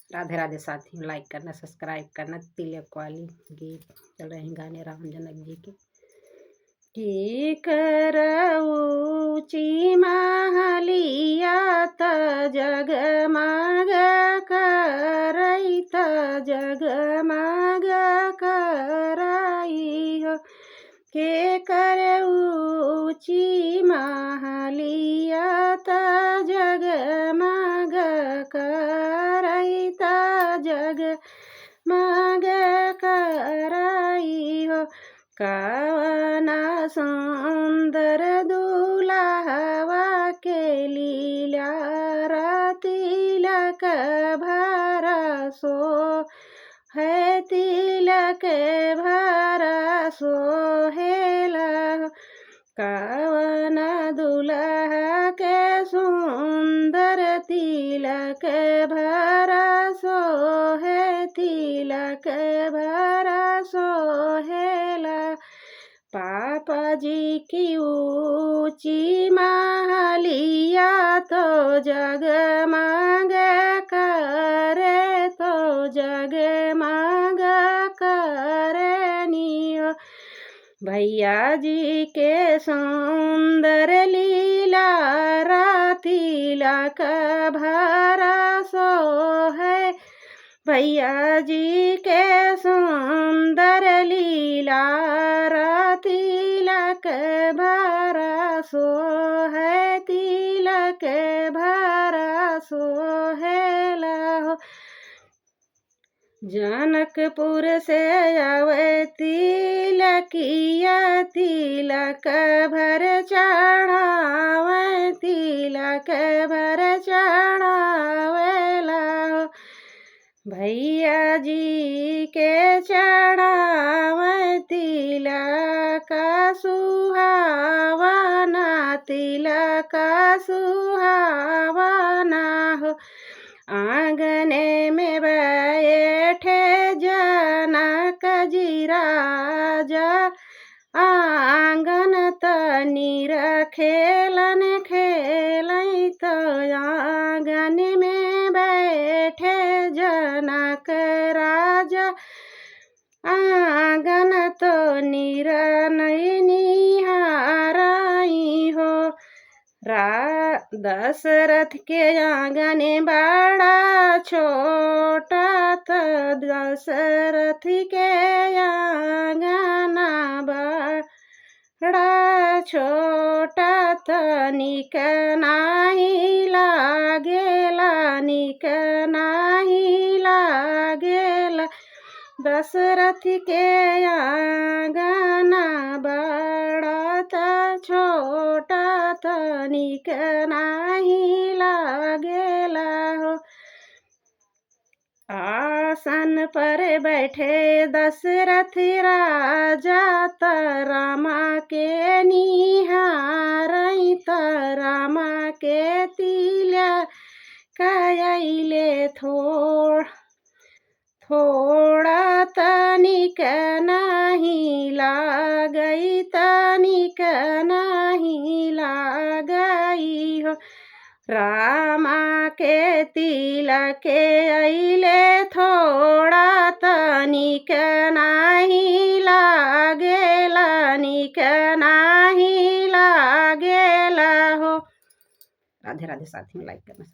राधे राधे साथियों, लाइक करना, सब्सक्राइब करना। तिलक वाली गीत चल रहे हैं गाने राम जनक जी के। की करऊची महलिया त जगमग करई त जगमग करई हो। के करऊची महलिया त जगमग करई त जगमग करई हो। कवन सुंदर दुल्हवा के लीला तिलक भरसो है तिलक भरसो हेला। कवन दुल्हा के सुंदर तिलक भरसो है तिलक भरसो हेला। पापा जी की ऊंची महलिया तो जगमग करे तो जगमग करनी हो। भैया जी के सुंदर लीला तिलक भरसो है। भैया जी के सुंदर लीला तिलक भरसो है तिलक भरसो है लहो। जनकपुर से आवे तिलकिया तिलक भर चढ़ावे तिलक भर चढ़ावे लाओ। भैया जी के चढ़ावे तिलक सुहावना तिलक सुहावना हो। आंगने में बैठे जनक जी राजा आंगन तनी खेलन खेलई तो आंगन में बैठे जनक राजा आंगन तो निरनई निहाराई हो। दशरथ के आंगन बड़ा छोटा तो दशरथ के आंगन बड़ा छोटा तो निक नाही लागेला निक नाही लागेला। दशरथ के आंगन बड़ा त छोटा त निक नाही लागेला हो। आसन पर बैठे दशरथ राजा त रामा के निहारई त रामा के तिलक कइले थोड़ा तनिक नहीं लागई तनिक नहीं लागई हो। रामा के तिलक अइले थोड़ा तनिक नहीं लागेला निक नहीं लागेला हो। राधे राधे साथियों, लाइक करना।